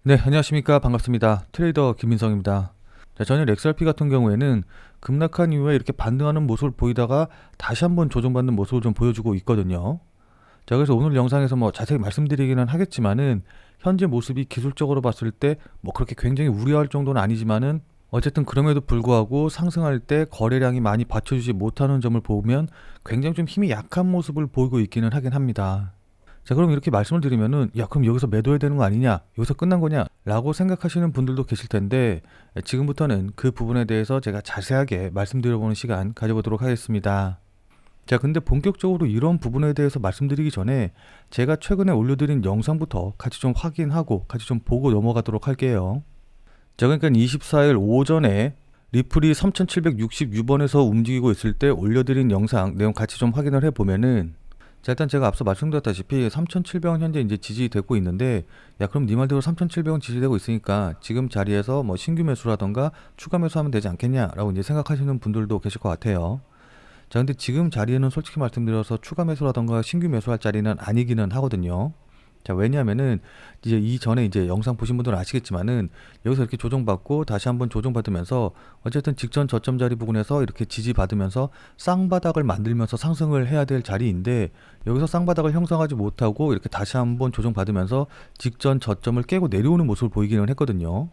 네, 안녕하십니까. 반갑습니다. 트레이더 김민성입니다. 자, 전일 XRP 같은 경우에는 급락한 이후에 이렇게 반등하는 모습을 보이다가 다시 한번 조정받는 모습을 좀 보여주고 있거든요. 자, 그래서 오늘 영상에서 뭐 자세히 말씀드리기는 하겠지만은 현재 모습이 기술적으로 봤을 때 뭐 그렇게 굉장히 우려할 정도는 아니지만은 어쨌든 그럼에도 불구하고 상승할 때 거래량이 많이 받쳐주지 못하는 점을 보면 굉장히 좀 힘이 약한 모습을 보이고 있기는 하긴 합니다. 자, 그럼 이렇게 말씀을 드리면은 야, 그럼 여기서 매도해야 되는 거 아니냐, 여기서 끝난 거냐 라고 생각하시는 분들도 계실 텐데, 지금부터는 그 부분에 대해서 제가 자세하게 말씀드려보는 시간 가져보도록 하겠습니다. 자, 근데 본격적으로 이런 부분에 대해서 말씀드리기 전에 제가 최근에 올려드린 영상부터 같이 좀 확인하고 같이 좀 보고 넘어가도록 할게요. 자, 그러니까 24일 오전에 리플이 3766원에서 움직이고 있을 때 올려드린 영상 내용 같이 좀 확인을 해보면은, 자, 일단 제가 앞서 말씀드렸다시피 3,700원 현재 이제 지지되고 있는데, 야, 그럼 네 말대로 3,700원 지지되고 있으니까 지금 자리에서 뭐 신규 매수라던가 추가 매수하면 되지 않겠냐라고 이제 생각하시는 분들도 계실 것 같아요. 자, 근데 지금 자리에는 솔직히 말씀드려서 추가 매수라던가 신규 매수할 자리는 아니기는 하거든요. 자, 왜냐하면은 이제 이전에 이제 영상 보신 분들은 아시겠지만은 여기서 이렇게 조정받고 다시 한번 조정받으면서 어쨌든 직전 저점 자리 부근에서 이렇게 지지받으면서 쌍바닥을 만들면서 상승을 해야 될 자리인데, 여기서 쌍바닥을 형성하지 못하고 이렇게 다시 한번 조정받으면서 직전 저점을 깨고 내려오는 모습을 보이기는 했거든요.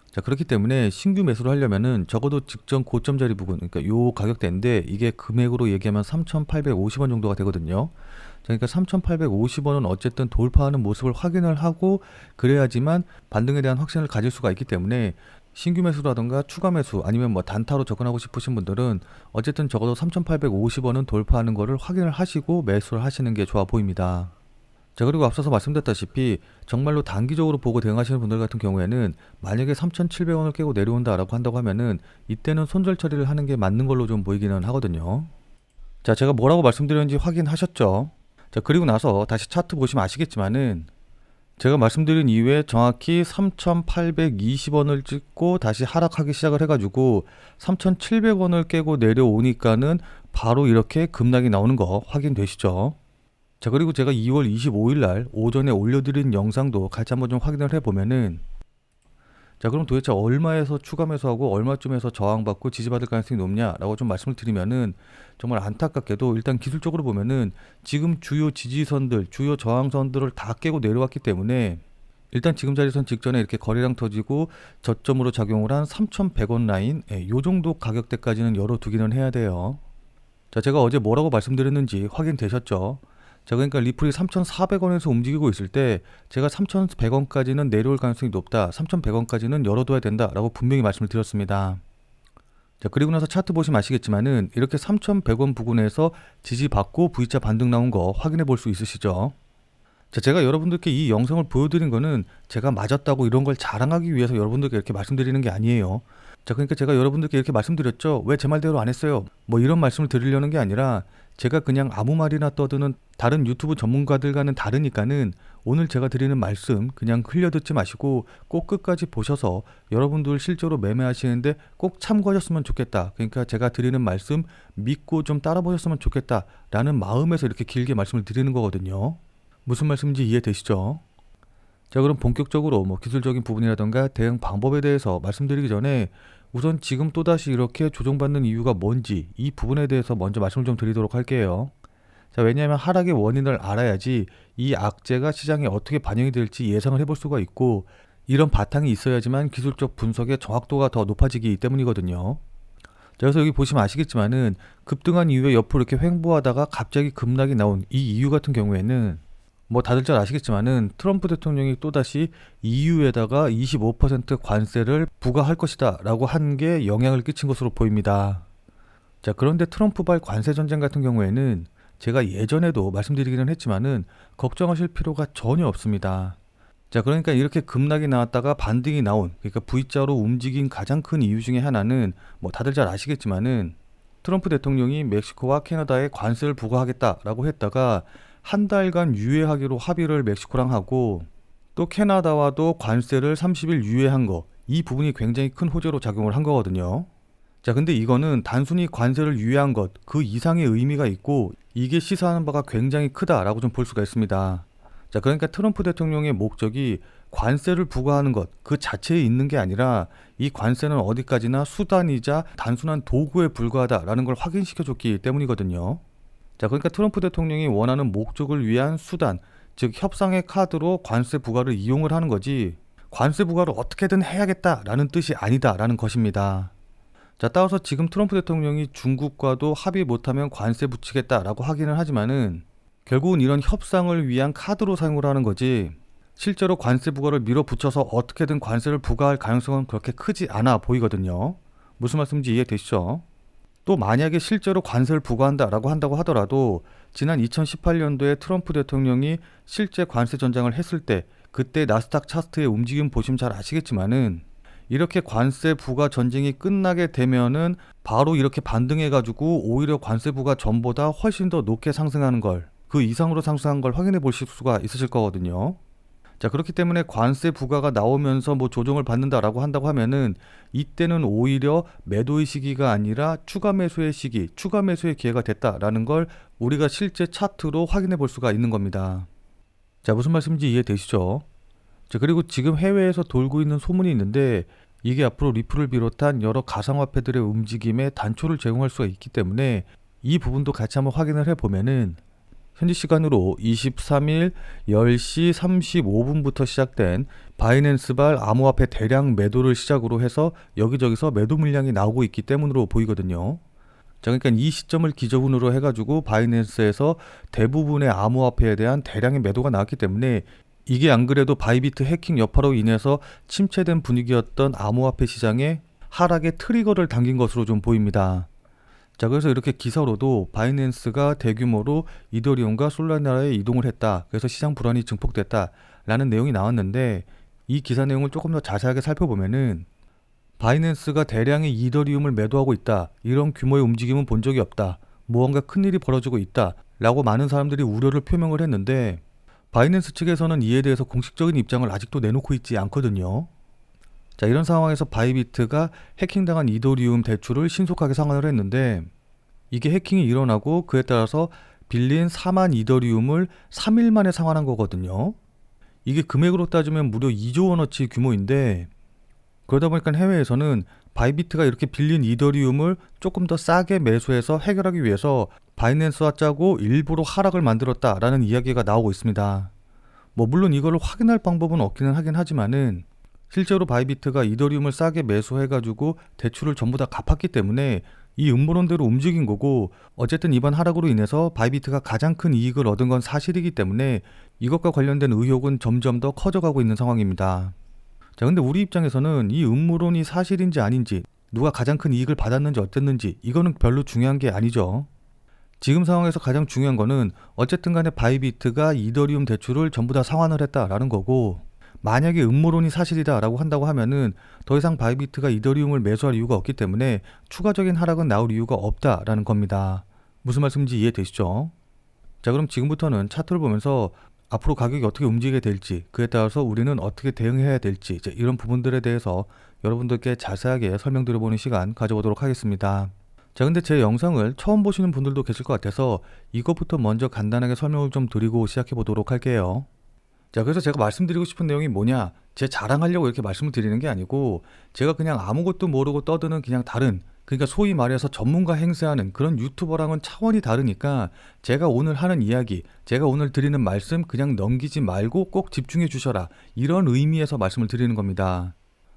자, 그렇기 때문에 신규 매수를 하려면은 적어도 직전 고점 자리 부근, 그러니까 요 가격대인데 이게 금액으로 얘기하면 3,850원 정도가 되거든요. 자, 그러니까 3,850원은 어쨌든 돌파하는 모습을 확인을 하고 그래야지만 반등에 대한 확신을 가질 수가 있기 때문에, 신규 매수라던가 추가 매수 아니면 뭐 단타로 접근하고 싶으신 분들은 어쨌든 적어도 3,850원은 돌파하는 거를 확인을 하시고 매수를 하시는 게 좋아 보입니다. 자, 그리고 앞서서 말씀드렸다시피 정말로 단기적으로 보고 대응하시는 분들 같은 경우에는 만약에 3,700원을 깨고 내려온다라고 한다고 하면은 이때는 손절 처리를 하는 게 맞는 걸로 좀 보이기는 하거든요. 자, 제가 뭐라고 말씀드렸는지 확인하셨죠? 자, 그리고 나서 다시 차트 보시면 아시겠지만은 제가 말씀드린 이후에 정확히 3,820원을 찍고 다시 하락하기 시작을 해가지고 3,700원을 깨고 내려오니까는 바로 이렇게 급락이 나오는 거 확인되시죠? 자, 그리고 제가 2월 25일 날 오전에 올려드린 영상도 같이 한번 좀 확인을 해보면은, 자, 그럼 도대체 얼마에서 추가 매수하고 얼마쯤에서 저항받고 지지받을 가능성이 높냐라고 좀 말씀을 드리면은, 정말 안타깝게도 일단 기술적으로 보면은 지금 주요 지지선들, 주요 저항선들을 다 깨고 내려왔기 때문에 일단 지금 자리선 직전에 이렇게 거래량 터지고 저점으로 작용을 한 3,100원 라인, 요 정도 가격대까지는 열어두기는 해야 돼요. 자, 제가 어제 뭐라고 말씀드렸는지 확인되셨죠? 자, 그러니까 리플이 3,400원에서 움직이고 있을 때 제가 3,100원까지는 내려올 가능성이 높다, 3,100원까지는 열어둬야 된다라고 분명히 말씀을 드렸습니다. 자, 그리고 나서 차트 보시면 아시겠지만은 이렇게 3,100원 부근에서 지지받고 V자 반등 나온 거 확인해 볼 수 있으시죠? 자, 제가 여러분들께 이 영상을 보여드린 거는 제가 맞았다고 이런 걸 자랑하기 위해서 여러분들께 이렇게 말씀드리는 게 아니에요. 자, 그러니까 제가 여러분들께 이렇게 말씀드렸죠. 왜 제 말대로 안 했어요? 뭐 이런 말씀을 드리려는 게 아니라, 제가 그냥 아무 말이나 떠드는 다른 유튜브 전문가들과는 다르니까는 오늘 제가 드리는 말씀 그냥 흘려듣지 마시고 꼭 끝까지 보셔서 여러분들 실제로 매매하시는데 꼭 참고하셨으면 좋겠다, 그러니까 제가 드리는 말씀 믿고 좀 따라 보셨으면 좋겠다 라는 마음에서 이렇게 길게 말씀을 드리는 거거든요. 무슨 말씀인지 이해되시죠? 자, 그럼 본격적으로 뭐 기술적인 부분이라던가 대응 방법에 대해서 말씀드리기 전에 우선 지금 또다시 이렇게 조정받는 이유가 뭔지 이 부분에 대해서 먼저 말씀을 좀 드리도록 할게요. 자, 왜냐하면 하락의 원인을 알아야지 이 악재가 시장에 어떻게 반영이 될지 예상을 해볼 수가 있고, 이런 바탕이 있어야지만 기술적 분석의 정확도가 더 높아지기 때문이거든요. 자, 그래서 여기 보시면 아시겠지만은 급등한 이후에 옆으로 이렇게 횡보하다가 갑자기 급락이 나온 이 이유 같은 경우에는 뭐 다들 잘 아시겠지만은 트럼프 대통령이 또다시 EU에다가 25% 관세를 부과할 것이다 라고 한 게 영향을 끼친 것으로 보입니다. 자, 그런데 트럼프발 관세 전쟁 같은 경우에는 제가 예전에도 말씀드리기는 했지만은 걱정하실 필요가 전혀 없습니다. 자, 그러니까 이렇게 급락이 나왔다가 반등이 나온, 그러니까 V자로 움직인 가장 큰 이유 중에 하나는 뭐 다들 잘 아시겠지만은 트럼프 대통령이 멕시코와 캐나다에 관세를 부과하겠다라고 했다가 한 달간 유예하기로 합의를 멕시코랑 하고, 또 캐나다와도 관세를 30일 유예한 거, 이 부분이 굉장히 큰 호재로 작용을 한 거거든요. 자, 근데 이거는 단순히 관세를 유예한 것 그 이상의 의미가 있고 이게 시사하는 바가 굉장히 크다라고 좀 볼 수가 있습니다. 자, 그러니까 트럼프 대통령의 목적이 관세를 부과하는 것 그 자체에 있는 게 아니라 이 관세는 어디까지나 수단이자 단순한 도구에 불과하다라는 걸 확인시켜줬기 때문이거든요. 자, 그러니까 트럼프 대통령이 원하는 목적을 위한 수단, 즉 협상의 카드로 관세 부과를 이용을 하는 거지 관세 부과를 어떻게든 해야겠다라는 뜻이 아니다라는 것입니다. 자, 따라서 지금 트럼프 대통령이 중국과도 합의 못하면 관세 붙이겠다라고 하기는 하지만은 결국은 이런 협상을 위한 카드로 사용을 하는 거지 실제로 관세 부과를 밀어붙여서 어떻게든 관세를 부과할 가능성은 그렇게 크지 않아 보이거든요. 무슨 말씀인지 이해되시죠? 또 만약에 실제로 관세를 부과한다라고 한다고 하더라도 지난 2018년도에 트럼프 대통령이 실제 관세 전장을 했을 때 그때 나스닥 차트의 움직임 보시면 잘 아시겠지만은 이렇게 관세 부과 전쟁이 끝나게 되면은 바로 이렇게 반등해가지고 오히려 관세 부과 전보다 훨씬 더 높게 상승하는 걸, 그 이상으로 상승한 걸 확인해 보실 수가 있으실 거거든요. 자, 그렇기 때문에 관세 부과가 나오면서 뭐 조정을 받는다라고 한다고 하면은 이때는 오히려 매도의 시기가 아니라 추가 매수의 시기, 추가 매수의 기회가 됐다라는 걸 우리가 실제 차트로 확인해 볼 수가 있는 겁니다. 자, 무슨 말씀인지 이해되시죠? 자, 그리고 지금 해외에서 돌고 있는 소문이 있는데 이게 앞으로 리플을 비롯한 여러 가상화폐들의 움직임에 단초를 제공할 수가 있기 때문에 이 부분도 같이 한번 확인을 해보면은 현지 시간으로 23일 10시 35분부터 시작된 바이낸스발 암호화폐 대량 매도를 시작으로 해서 여기저기서 매도 물량이 나오고 있기 때문으로 보이거든요. 자, 그러니까 이 시점을 기점으로 해가지고 바이낸스에서 대부분의 암호화폐에 대한 대량의 매도가 나왔기 때문에 이게 안 그래도 바이비트 해킹 여파로 인해서 침체된 분위기였던 암호화폐 시장에 하락의 트리거를 당긴 것으로 좀 보입니다. 자, 그래서 이렇게 기사로도 바이낸스가 대규모로 이더리움과 솔라나에 이동을 했다. 그래서 시장 불안이 증폭됐다. 라는 내용이 나왔는데 이 기사 내용을 조금 더 자세하게 살펴보면은 바이낸스가 대량의 이더리움을 매도하고 있다. 이런 규모의 움직임은 본 적이 없다. 무언가 큰일이 벌어지고 있다. 라고 많은 사람들이 우려를 표명을 했는데 바이낸스 측에서는 이에 대해서 공식적인 입장을 아직도 내놓고 있지 않거든요. 자, 이런 상황에서 바이비트가 해킹당한 이더리움 대출을 신속하게 상환을 했는데 이게 해킹이 일어나고 그에 따라서 빌린 4만 이더리움을 3일 만에 상환한 거거든요. 이게 금액으로 따지면 무려 2조 원어치 규모인데 그러다 보니까 해외에서는 바이비트가 이렇게 빌린 이더리움을 조금 더 싸게 매수해서 해결하기 위해서 바이낸스와 짜고 일부러 하락을 만들었다라는 이야기가 나오고 있습니다. 뭐 물론 이거를 확인할 방법은 없기는 하긴 하지만은 실제로 바이비트가 이더리움을 싸게 매수해가지고 대출을 전부 다 갚았기 때문에 이 음모론대로 움직인 거고 어쨌든 이번 하락으로 인해서 바이비트가 가장 큰 이익을 얻은 건 사실이기 때문에 이것과 관련된 의혹은 점점 더 커져가고 있는 상황입니다. 자, 근데 우리 입장에서는 이 음모론이 사실인지 아닌지 누가 가장 큰 이익을 받았는지 어땠는지 이거는 별로 중요한 게 아니죠. 지금 상황에서 가장 중요한 거는 어쨌든 간에 바이비트가 이더리움 대출을 전부 다 상환을 했다라는 거고 만약에 음모론이 사실이다라고 한다고 하면은 더 이상 바이비트가 이더리움을 매수할 이유가 없기 때문에 추가적인 하락은 나올 이유가 없다라는 겁니다. 무슨 말씀인지 이해되시죠? 자, 그럼 지금부터는 차트를 보면서 앞으로 가격이 어떻게 움직이게 될지 그에 따라서 우리는 어떻게 대응해야 될지 이런 부분들에 대해서 여러분들께 자세하게 설명드려보는 시간 가져보도록 하겠습니다. 자, 근데 제 영상을 처음 보시는 분들도 계실 것 같아서 이것부터 먼저 간단하게 설명을 좀 드리고 시작해 보도록 할게요. 자, 그래서 제가 말씀드리고 싶은 내용이 뭐냐, 제 자랑하려고 이렇게 말씀을 드리는 게 아니고 제가 그냥 아무것도 모르고 떠드는 그냥 다른, 그러니까 소위 말해서 전문가 행세하는 그런 유튜버랑은 차원이 다르니까 제가 오늘 하는 이야기, 제가 오늘 드리는 말씀 그냥 넘기지 말고 꼭 집중해 주셔라, 이런 의미에서 말씀을 드리는 겁니다.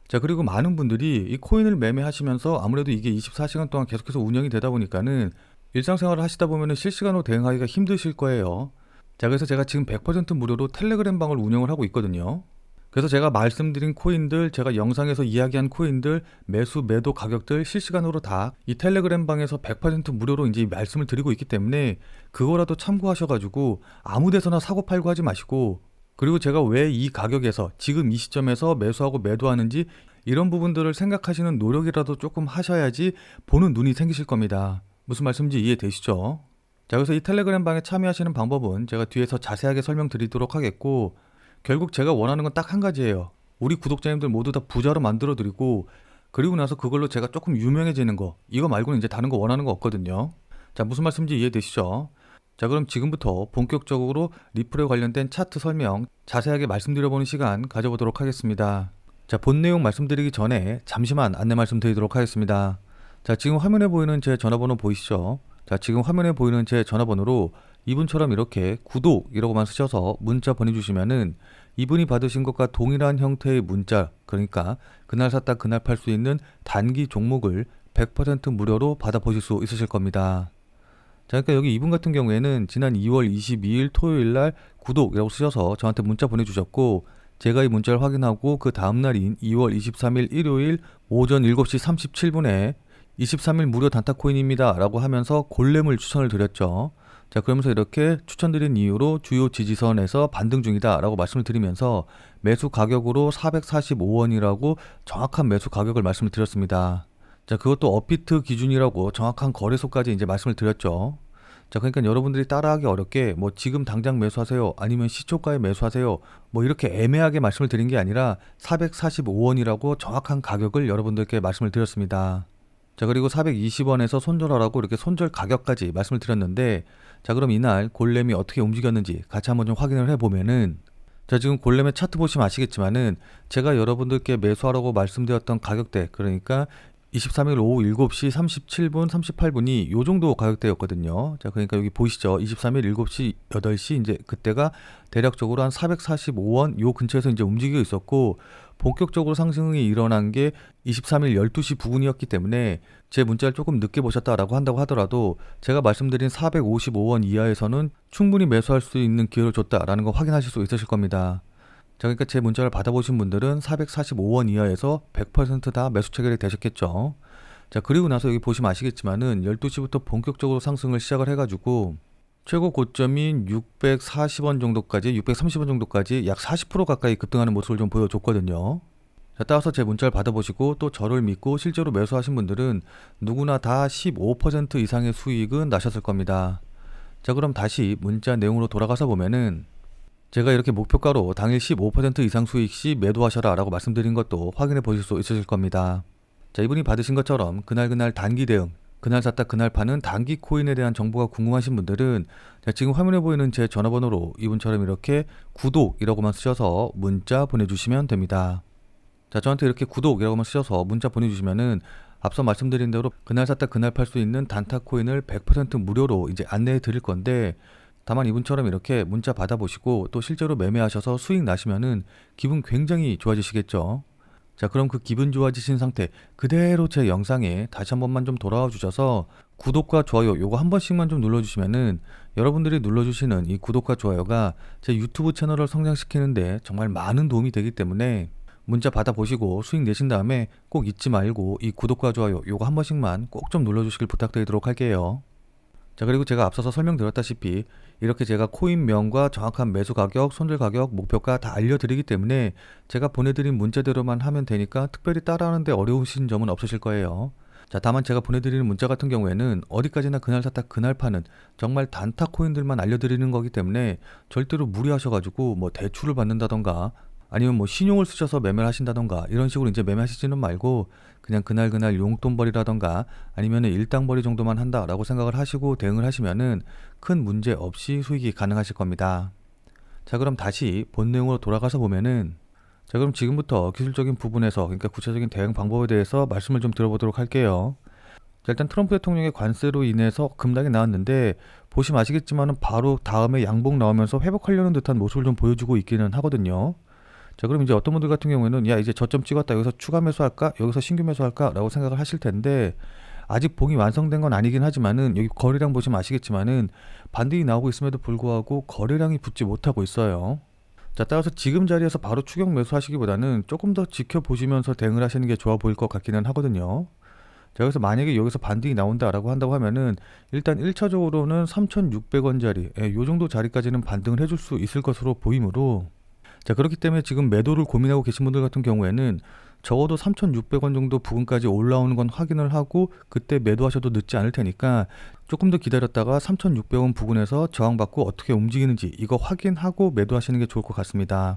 자, 그리고 많은 분들이 이 코인을 매매하시면서 아무래도 이게 24시간 동안 계속해서 운영이 되다 보니까는 일상생활을 하시다 보면은 실시간으로 대응하기가 힘드실 거예요. 자, 그래서 제가 지금 100% 무료로 텔레그램 방을 운영을 하고 있거든요. 그래서 제가 말씀드린 코인들, 제가 영상에서 이야기한 코인들, 매수, 매도 가격들 실시간으로 다 이 텔레그램 방에서 100% 무료로 이제 말씀을 드리고 있기 때문에 그거라도 참고하셔가지고 아무 데서나 사고 팔고 하지 마시고, 그리고 제가 왜 이 가격에서 지금 이 시점에서 매수하고 매도하는지 이런 부분들을 생각하시는 노력이라도 조금 하셔야지 보는 눈이 생기실 겁니다. 무슨 말씀인지 이해되시죠? 자, 그래서 이 텔레그램 방에 참여하시는 방법은 제가 뒤에서 자세하게 설명드리도록 하겠고, 결국 제가 원하는 건 딱 한 가지예요. 우리 구독자님들 모두 다 부자로 만들어 드리고, 그리고 나서 그걸로 제가 조금 유명해지는 거, 이거 말고는 이제 다른 거 원하는 거 없거든요. 자, 무슨 말씀인지 이해되시죠? 자, 그럼 지금부터 본격적으로 리플에 관련된 차트 설명 자세하게 말씀드려보는 시간 가져보도록 하겠습니다. 자, 본 내용 말씀드리기 전에 잠시만 안내 말씀드리도록 하겠습니다. 자, 지금 화면에 보이는 제 전화번호 보이시죠? 자, 지금 화면에 보이는 제 전화번호로 이분처럼 이렇게 구독이라고만 쓰셔서 문자 보내주시면은 이분이 받으신 것과 동일한 형태의 문자, 그러니까 그날 샀다 그날 팔 수 있는 단기 종목을 100% 무료로 받아보실 수 있으실 겁니다. 자, 그러니까 여기 이분 같은 경우에는 지난 2월 22일 토요일 날 구독이라고 쓰셔서 저한테 문자 보내주셨고, 제가 이 문자를 확인하고 그 다음날인 2월 23일 일요일 오전 7시 37분에 23일 무료 단타코인입니다 라고 하면서 골렘을 추천을 드렸죠. 자, 그러면서 이렇게 추천드린 이유로 주요 지지선에서 반등 중이다 라고 말씀을 드리면서 매수 가격으로 445원이라고 정확한 매수 가격을 말씀을 드렸습니다. 자, 그것도 업비트 기준이라고 정확한 거래소까지 이제 말씀을 드렸죠. 자, 그러니까 여러분들이 따라하기 어렵게 뭐 지금 당장 매수하세요, 아니면 시초가에 매수하세요, 뭐 이렇게 애매하게 말씀을 드린 게 아니라 445원이라고 정확한 가격을 여러분들께 말씀을 드렸습니다. 자, 그리고 420원에서 손절하라고 이렇게 손절 가격까지 말씀을 드렸는데, 자, 그럼 이날 골렘이 어떻게 움직였는지 같이 한번 좀 확인을 해보면은, 자, 지금 골렘의 차트 보시면 아시겠지만은 제가 여러분들께 매수하라고 말씀드렸던 가격대, 그러니까 23일 오후 7시 37분 38분이 요 정도 가격대였거든요. 자, 그러니까 여기 보이시죠? 23일 7시 8시 이제 그때가 대략적으로 한 445원 요 근처에서 이제 움직이고 있었고, 본격적으로 상승이 일어난 게 23일 12시 부근이었기 때문에 제 문자를 조금 늦게 보셨다라고 한다고 하더라도 제가 말씀드린 455원 이하에서는 충분히 매수할 수 있는 기회를 줬다라는 거 확인하실 수 있으실 겁니다. 자, 그러니까 제 문자를 받아보신 분들은 445원 이하에서 100% 매수 체결이 되셨겠죠. 자, 그리고 나서 여기 보시면 아시겠지만은 12시부터 본격적으로 상승을 시작을 해가지고 최고 고점인 640원 정도까지, 630원 정도까지 약 40% 가까이 급등하는 모습을 좀 보여줬거든요. 자, 따라서 제 문자를 받아보시고 또 저를 믿고 실제로 매수하신 분들은 누구나 다 15% 이상의 수익은 나셨을 겁니다. 자, 그럼 다시 문자 내용으로 돌아가서 보면은 제가 이렇게 목표가로 당일 15% 이상 수익 시 매도하셔라 라고 말씀드린 것도 확인해 보실 수 있으실 겁니다. 자, 이분이 받으신 것처럼 그날 단기 대응, 그날 샀다 그날 파는 단기 코인에 대한 정보가 궁금하신 분들은 자, 지금 화면에 보이는 제 전화번호로 이분처럼 이렇게 구독이라고만 쓰셔서 문자 보내주시면 됩니다. 자, 저한테 이렇게 구독이라고만 쓰셔서 문자 보내주시면은 앞서 말씀드린 대로 그날 샀다 그날 팔 수 있는 단타 코인을 100% 무료로 이제 안내해 드릴 건데, 다만 이분처럼 이렇게 문자 받아보시고 또 실제로 매매하셔서 수익 나시면은 기분 굉장히 좋아지시겠죠. 자, 그럼 그 기분 좋아지신 상태 그대로 제 영상에 다시 한 번만 좀 돌아와 주셔서 구독과 좋아요 요거 한 번씩만 좀 눌러주시면은 여러분들이 눌러주시는 이 구독과 좋아요가 제 유튜브 채널을 성장시키는데 정말 많은 도움이 되기 때문에 문자 받아보시고 수익 내신 다음에 꼭 잊지 말고 이 구독과 좋아요 요거 한 번씩만 꼭 좀 눌러주시길 부탁드리도록 할게요. 자, 그리고 제가 앞서서 설명드렸다시피 이렇게 제가 코인명과 정확한 매수 가격, 손절 가격, 목표가 다 알려드리기 때문에 제가 보내드린 문자대로만 하면 되니까 특별히 따라하는데 어려우신 점은 없으실 거예요. 자, 다만 제가 보내드리는 문자 같은 경우에는 어디까지나 그날 샀다 그날 파는 정말 단타 코인들만 알려드리는 거기 때문에 절대로 무리하셔가지고 뭐 대출을 받는다던가 아니면 뭐 신용을 쓰셔서 매매를 하신다던가 이런 식으로 이제 매매하시지는 말고 그냥 그날 용돈벌이라던가 아니면 일당벌이 정도만 한다라고 생각을 하시고 대응을 하시면은 큰 문제 없이 수익이 가능하실 겁니다. 자, 그럼 다시 본 내용으로 돌아가서 보면은 자, 그럼 지금부터 기술적인 부분에서 그러니까 구체적인 대응 방법에 대해서 말씀을 좀 들어보도록 할게요. 자, 일단 트럼프 대통령의 관세로 인해서 급락이 나왔는데 보시면 아시겠지만은 바로 다음에 양봉 나오면서 회복하려는 듯한 모습을 좀 보여주고 있기는 하거든요. 자, 그럼 이제 어떤 분들 같은 경우에는 야, 이제 저점 찍었다, 여기서 추가 매수할까, 여기서 신규 매수할까 라고 생각을 하실 텐데, 아직 봉이 완성된 건 아니긴 하지만은 여기 거래량 보시면 아시겠지만은 반등이 나오고 있음에도 불구하고 거래량이 붙지 못하고 있어요. 자, 따라서 지금 자리에서 바로 추격 매수하시기보다는 조금 더 지켜보시면서 대응을 하시는 게 좋아 보일 것 같기는 하거든요. 자, 그래서 만약에 여기서 반등이 나온다라고 한다고 하면은 일단 1차적으로는 3,600원짜리 요 정도 자리까지는 반등을 해줄 수 있을 것으로 보이므로, 자, 그렇기 때문에 지금 매도를 고민하고 계신 분들 같은 경우에는 적어도 3,600원 정도 부근까지 올라오는 건 확인을 하고 그때 매도하셔도 늦지 않을 테니까 조금 더 기다렸다가 3,600원 부근에서 저항받고 어떻게 움직이는지 이거 확인하고 매도하시는 게 좋을 것 같습니다.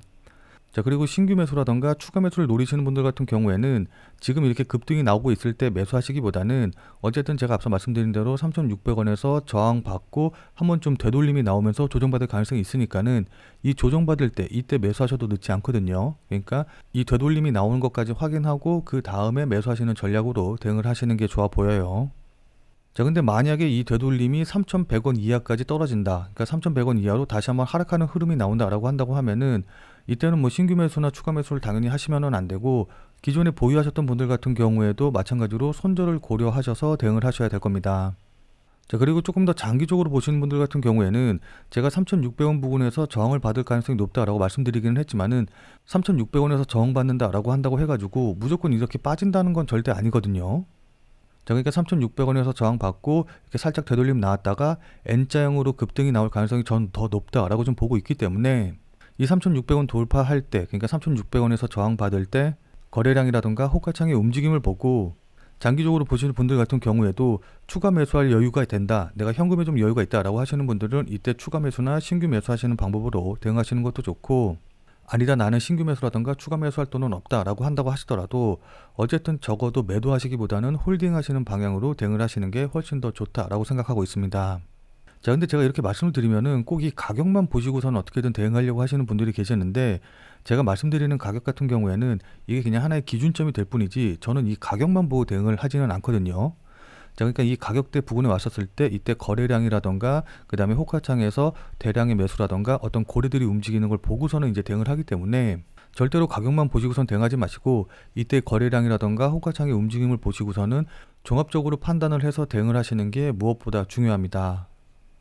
자, 그리고 신규 매수라던가 추가 매수를 노리시는 분들 같은 경우에는 지금 이렇게 급등이 나오고 있을 때 매수하시기보다는 어쨌든 제가 앞서 말씀드린 대로 3,600원에서 저항받고 한번 좀 되돌림이 나오면서 조정받을 가능성이 있으니까는 이 조정받을 때 이때 매수하셔도 늦지 않거든요. 그러니까 이 되돌림이 나오는 것까지 확인하고 그 다음에 매수하시는 전략으로 대응을 하시는 게 좋아 보여요. 자, 근데 만약에 이 되돌림이 3,100원 이하까지 떨어진다. 그러니까 3,100원 이하로 다시 한번 하락하는 흐름이 나온다라고 한다고 하면은 이때는 뭐 신규 매수나 추가 매수를 당연히 하시면은 안 되고 기존에 보유하셨던 분들 같은 경우에도 마찬가지로 손절을 고려하셔서 대응을 하셔야 될 겁니다. 자, 그리고 조금 더 장기적으로 보시는 분들 같은 경우에는 제가 3,600원 부근에서 저항을 받을 가능성이 높다라고 말씀드리기는 했지만은 3,600원에서 저항받는다라고 한다고 해가지고 무조건 이렇게 빠진다는 건 절대 아니거든요. 자, 그러니까 3,600원에서 저항받고 이렇게 살짝 되돌림 나왔다가 N자형으로 급등이 나올 가능성이 전 더 높다라고 좀 보고 있기 때문에 이 3,600원 돌파할 때, 그러니까 3,600원에서 저항받을 때 거래량이라던가 호가창의 움직임을 보고 장기적으로 보시는 분들 같은 경우에도 추가 매수할 여유가 된다, 내가 현금에 좀 여유가 있다라고 하시는 분들은 이때 추가 매수나 신규 매수하시는 방법으로 대응하시는 것도 좋고, 아니다 나는 신규 매수라던가 추가 매수할 돈은 없다라고 한다고 하시더라도 어쨌든 적어도 매도하시기보다는 홀딩 하시는 방향으로 대응을 하시는 게 훨씬 더 좋다라고 생각하고 있습니다. 자, 근데 제가 이렇게 말씀을 드리면은 꼭 이 가격만 보시고서는 어떻게든 대응하려고 하시는 분들이 계셨는데, 제가 말씀드리는 가격 같은 경우에는 이게 그냥 하나의 기준점이 될 뿐이지 저는 이 가격만 보고 대응을 하지는 않거든요. 자, 그러니까 이 가격대 부근에 왔었을 때 이때 거래량이라던가 그 다음에 호가창에서 대량의 매수라던가 어떤 고래들이 움직이는 걸 보고서는 이제 대응을 하기 때문에 절대로 가격만 보시고선 대응하지 마시고 이때 거래량이라던가 호가창의 움직임을 보시고서는 종합적으로 판단을 해서 대응을 하시는 게 무엇보다 중요합니다.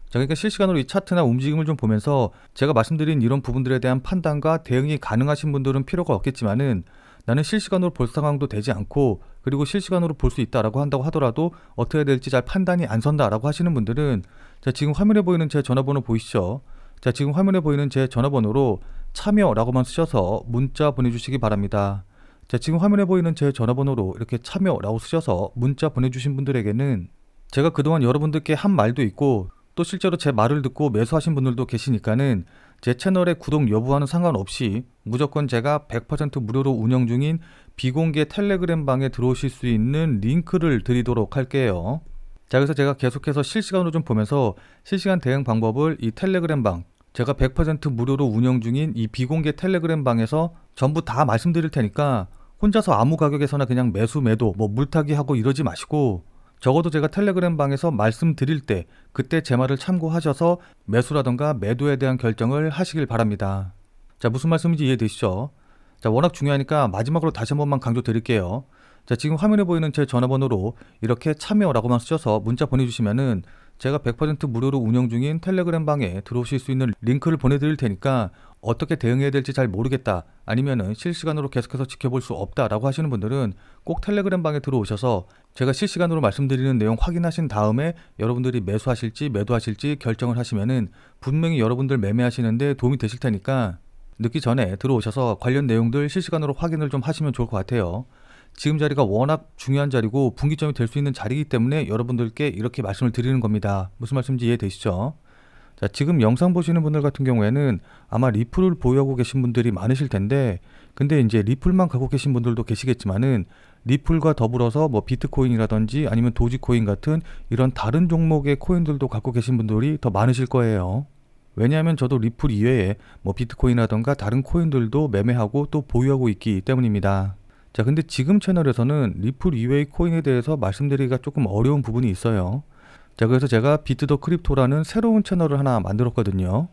자, 그러니까 실시간으로 이 차트나 움직임을 좀 보면서 제가 말씀드린 이런 부분들에 대한 판단과 대응이 가능하신 분들은 필요가 없겠지만은 나는 실시간으로 볼 상황도 되지 않고 그리고 실시간으로 볼 수 있다라고 한다고 하더라도 어떻게 해야 될지 잘 판단이 안 선다라고 하시는 분들은 자, 지금 화면에 보이는 제 전화번호 보이시죠? 자, 지금 화면에 보이는 제 전화번호로 참여라고만 쓰셔서 문자 보내주시기 바랍니다. 자, 지금 화면에 보이는 제 전화번호로 이렇게 참여라고 쓰셔서 문자 보내주신 분들에게는 제가 그동안 여러분들께 한 말도 있고 또 실제로 제 말을 듣고 매수하신 분들도 계시니까는 제 채널의 구독 여부와는 상관없이 무조건 제가 100% 무료로 운영 중인 비공개 텔레그램 방에 들어오실 수 있는 링크를 드리도록 할게요. 자, 그래서 제가 계속해서 실시간으로 좀 보면서 실시간 대응 방법을 이 텔레그램 방, 제가 100% 무료로 운영 중인 이 비공개 텔레그램 방에서 전부 다 말씀드릴 테니까 혼자서 아무 가격에서나 그냥 매수 매도 뭐 물타기 하고 이러지 마시고 적어도 제가 텔레그램 방에서 말씀드릴 때 그때 제 말을 참고하셔서 매수라던가 매도에 대한 결정을 하시길 바랍니다. 자, 무슨 말씀인지 이해되시죠? 자, 워낙 중요하니까 마지막으로 다시 한 번만 강조 드릴게요. 자, 지금 화면에 보이는 제 전화번호로 이렇게 참여라고만 쓰셔서 문자 보내주시면은 제가 100% 무료로 운영 중인 텔레그램 방에 들어오실 수 있는 링크를 보내드릴 테니까 어떻게 대응해야 될지 잘 모르겠다, 아니면은 실시간으로 계속해서 지켜볼 수 없다라고 하시는 분들은 꼭 텔레그램 방에 들어오셔서 제가 실시간으로 말씀드리는 내용 확인하신 다음에 여러분들이 매수하실지 매도하실지 결정을 하시면은 분명히 여러분들 매매하시는데 도움이 되실 테니까 늦기 전에 들어오셔서 관련 내용들 실시간으로 확인을 좀 하시면 좋을 것 같아요. 지금 자리가 워낙 중요한 자리고 분기점이 될 수 있는 자리이기 때문에 여러분들께 이렇게 말씀을 드리는 겁니다. 무슨 말씀인지 이해되시죠? 자, 지금 영상 보시는 분들 같은 경우에는 아마 리플을 보유하고 계신 분들이 많으실 텐데, 근데 이제 리플만 갖고 계신 분들도 계시겠지만은 리플과 더불어서 뭐 비트코인이라든지 아니면 도지코인 같은 이런 다른 종목의 코인들도 갖고 계신 분들이 더 많으실 거예요. 왜냐하면 저도 리플 이외에 뭐 비트코인이라던가 다른 코인들도 매매하고 또 보유하고 있기 때문입니다. 자, 근데 지금 채널에서는 리플 이외의 코인에 대해서 말씀드리기가 조금 어려운 부분이 있어요. 자, 그래서 제가 비트 더 크립토라는 새로운 채널을 하나 만들었거든요.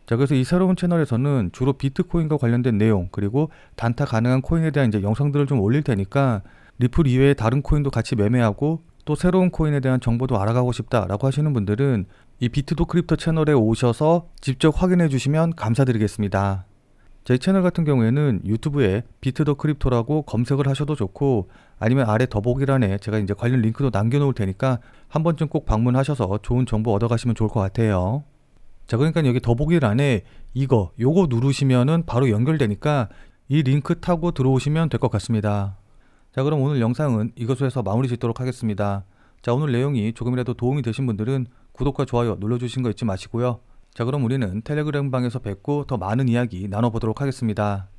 자, 그래서 이 새로운 채널에서는 주로 비트코인과 관련된 내용 그리고 단타 가능한 코인에 대한 이제 영상들을 좀 올릴 테니까 리플 이외의 다른 코인도 같이 매매하고 또 새로운 코인에 대한 정보도 알아가고 싶다라고 하시는 분들은 이 비트 더 크립토 채널에 오셔서 직접 확인해 주시면 감사드리겠습니다. 제 채널 같은 경우에는 유튜브에 비트 더 크립토라고 검색을 하셔도 좋고, 아니면 아래 더보기란에 제가 이제 관련 링크도 남겨놓을 테니까 한 번쯤 꼭 방문하셔서 좋은 정보 얻어가시면 좋을 것 같아요. 자, 그러니까 여기 더보기란에 요거 누르시면은 바로 연결되니까 이 링크 타고 들어오시면 될 것 같습니다. 자, 그럼 오늘 영상은 이것으로 해서 마무리 짓도록 하겠습니다. 자, 오늘 내용이 조금이라도 도움이 되신 분들은 구독과 좋아요 눌러주신 거 잊지 마시고요. 자, 그럼 우리는 텔레그램 방에서 뵙고 더 많은 이야기 나눠보도록 하겠습니다.